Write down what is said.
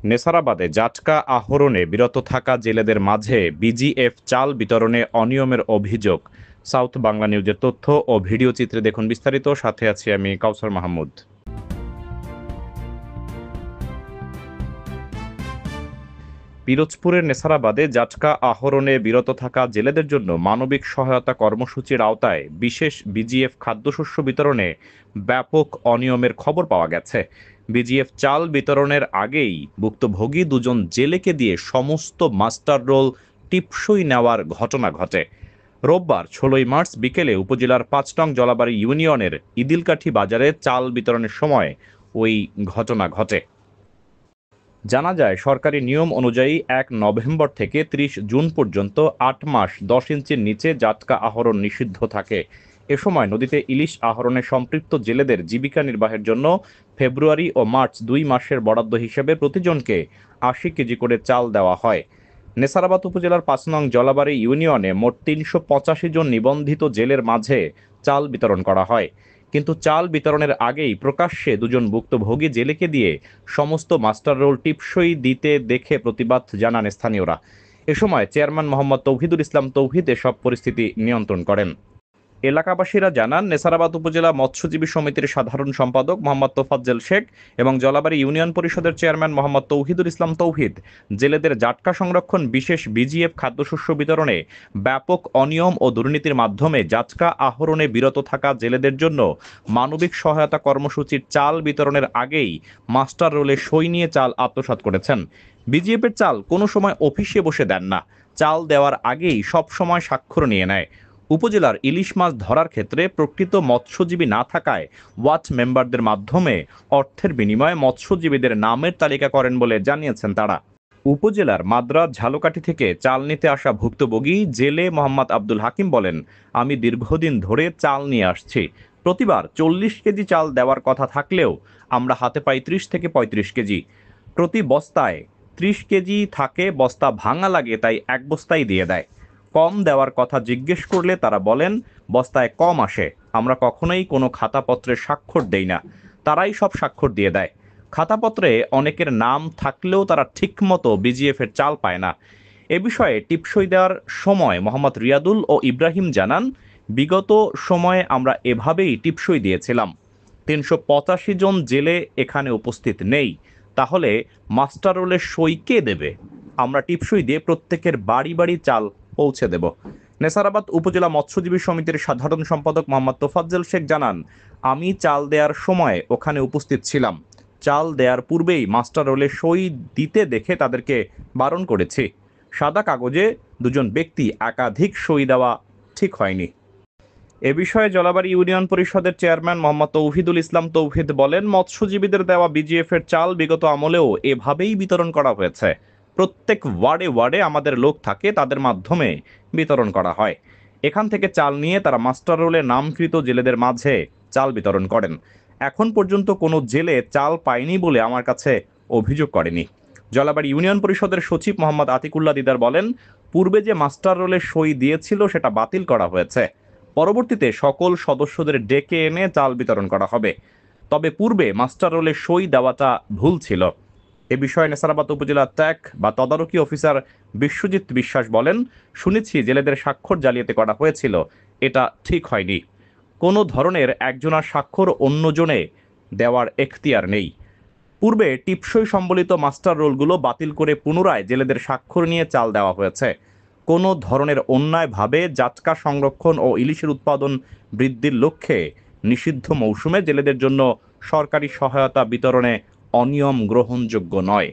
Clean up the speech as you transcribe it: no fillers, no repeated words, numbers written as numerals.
নেসারাবাদে জাটকা আহরণে বিরত থাকা জেলেদের মাঝে বিজিএফ চাল বিতরণে অনিয়মের অভিযোগ। সাউথ বাংলা নিউজের তথ্য ও ভিডিও চিত্রে দেখুন বিস্তারিত। সাথে আছি আমি কাউসার মাহমুদ। পিরোজপুরের নেসারাবাদে জাটকা আহরণে বিরত থাকা জেলেদের জন্য মানবিক সহায়তা কর্মসূচির আওতায় বিশেষ বিজিএফ খাদ্যশস্য বিতরণে ব্যাপক অনিয়মের খবর পাওয়া গেছে। বিজিএফ চাল বিতরণের আগেই ভুক্তভোগী দুজন জেলেকে দিয়ে সমস্ত মাস্টার রোল টিপসই নেওয়ার ঘটনা ঘটে। রোববার 16 মার্চ বিকেলে উপজেলার 5 নং জলাবাড়ি ইউনিয়নের ইদিলকাঠি বাজারে চাল বিতরণের সময় ওই ঘটনা ঘটে। জানা যায়, সরকারি নিয়ম অনুযায়ী 1 নভেম্বর থেকে 30 জুন পর্যন্ত 8 মাস 10 ইঞ্চির নিচে জাটকা আহরণ নিষিদ্ধ থাকে। এ সময় নদীতে ইলিশ আহরণে সম্পৃক্ত জেলেদের জীবিকা নির্বাহের জন্য ফেব্রুয়ারি ও মার্চ 2 মাসের বরাদ্দ হিসেবে প্রতিজনকে 80 কেজি করে চাল দেওয়া হয়। নেসারাবাদ উপজেলার 5 নং জলাবাড়ি ইউনিয়নে মোট 385 জন নিবন্ধিত জেলের মাঝে চাল বিতরণ করা হয়। কিন্তু চাল বিতরণের আগেই প্রকাশ্যে দুজন ভুক্তভোগী জেলেকে দিয়ে সমস্ত মাস্টার রোল টিপসই দিতে দেখে প্রতিবাদ জানান স্থানীয়রা। এ সময় চেয়ারম্যান মোহাম্মদ তৌহিদুল ইসলাম তৌহিদ এসব পরিস্থিতি নিয়ন্ত্রণ করেন। এলাকাবাসীরা জানান, নেসারাবাদ উপজেলা মৎস্যজীবী সমিতির সাধারণ সম্পাদক মোহাম্মদ তোফাজ্জল শেখ এবং জলাবাড়ি ইউনিয়ন পরিষদের চেয়ারম্যান মোহাম্মদ তৌহিদুল ইসলাম তৌহিদ জেলেদের জাটকা সংরক্ষণ বিশেষ বিজিএফ খাদ্যশস্য বিতরণে ব্যাপক অনিয়ম ও দুর্নীতির মাধ্যমে জাটকা আহরণে বিরত থাকা জেলেদের জন্য মানবিক সহায়তা কর্মসূচির চাল বিতরণের আগেই মাস্টার রোলে সই নিয়ে চাল আত্মসাৎ করেছেন। বিজিএফের চাল কোনো সময় অফিসে বসে দেন না, চাল দেওয়ার আগেই সব সময় স্বাক্ষর নিয়ে নেয়। উপজেলার ইলিশ মাছ ধরার ক্ষেত্রে প্রকৃত মৎস্যজীবী না থাকায় ওয়াচ মেম্বারদের মাধ্যমে অর্থের বিনিময়ে মৎস্যজীবীদের নামের তালিকা করেন বলে জানিয়েছেন তারা। উপজেলার মাদ্রাজ ঝালকাঠি থেকে চাল নিতে আসা ভুক্তভোগী জেলে মোহাম্মদ আব্দুল হাকিম বলেন, আমি দীর্ঘদিন ধরে চাল নিয়ে আসছি। প্রতিবার 40 কেজি চাল দেওয়ার কথা থাকলেও আমরা হাতে পাই 30 থেকে 35 কেজি। প্রতি বস্তায় 30 কেজি থাকে, বস্তা ভাঙা লাগে তাই এক বস্তাই দিয়ে দেয়। কম দেওয়ার কথা জিজ্ঞেস করলে তারা বলেন বস্তায় কম আসে। আমরা কখনোই কোনো খাতাপত্রে স্বাক্ষর দেই না, তারাই সব স্বাক্ষর দিয়ে দেয়। খাতাপত্রে অনেকের নাম থাকলেও তারা ঠিকমতো বিজিএফ এর চাল পায় না। এ বিষয়ে টিপসই দেওয়ার সময় মোহাম্মদ রিয়াদুল ও ইব্রাহিম জানান, বিগত সময়ে আমরা এভাবেই টিপসই দিয়েছিলাম। 385 জন জেলে এখানে উপস্থিত নেই, তাহলে মাস্টার রোলের সই কে দেবে? আমরা টিপসই দিয়ে প্রত্যেকের বাড়ি বাড়ি চাল পৌঁছে দেব। নেসারাবাদ উপজেলা মৎস্যজীবী সমিতির সাধারণ সম্পাদক মোহাম্মদ তোফাজ্জল শেখ জানান, আমি চাল দেওয়ার সময় ওখানে উপস্থিত ছিলাম। চাল দেওয়ার পূর্বেই মাস্টার রোলে সই দিতে দেখে তাদেরকে বারণ করেছি। সাদা কাগজে দুজন ব্যক্তি একাধিক সই দেওয়া ঠিক হয়নি। এ বিষয়ে জলাবাড়ি ইউনিয়ন পরিষদের চেয়ারম্যান মোহাম্মদ তৌহিদুল ইসলাম তৌহিদ বলেন, মৎস্যজীবীদের দেওয়া বিজিএফ এর চাল বিগত আমলেও এভাবেই বিতরণ করা হয়েছে। প্রত্যেক ওয়ার্ডে ওয়ার্ডে আমাদের লোক থাকে, তাদের মাধ্যমে বিতরণ করা হয়। এখান থেকে চাল নিয়ে তারা মাস্টার রোলে নামকৃত জেলেদের মাঝে চাল বিতরণ করেন। এখন পর্যন্ত কোনো জেলে চাল পায়নি বলে আমার কাছে অভিযোগ করেনি। জলাবাড়ি ইউনিয়ন পরিষদের সচিব মোহাম্মদ আতিকুল্লাহ দিদার বলেন, পূর্বে যে মাস্টার রোলে সই দিয়েছিল সেটা বাতিল করা হয়েছে। পরবর্তীতে সকল সদস্যদের ডেকে এনে চাল বিতরণ করা হবে। তবে পূর্বে মাস্টার রোলে সই দেওয়াটা ভুল ছিল। এ বিষয়ে নেসারাবাদ উপজেলা ত্যাগ বা তদারকি অফিসার বিশ্বজিৎ বিশ্বাস বলেন, শুনেছি জেলেদের স্বাক্ষর জালিয়াতি করা হয়েছিল, এটা ঠিক হয়নি। কোনো ধরনের একজনের স্বাক্ষর অন্যজনে দেওয়ার এখতিয়ার নেই। পূর্বে টিপসই সম্বলিত মাস্টার রোলগুলো বাতিল করে পুনরায় জেলেদের স্বাক্ষর নিয়ে চাল দেওয়া হয়েছে। কোনো ধরনের অন্যায়ভাবে জাটকা সংরক্ষণ ও ইলিশের উৎপাদন বৃদ্ধির লক্ষ্যে নিষিদ্ধ মৌসুমে জেলেদের জন্য সরকারি সহায়তা বিতরণে অনিয়ম গ্রহণযোগ্য নয়।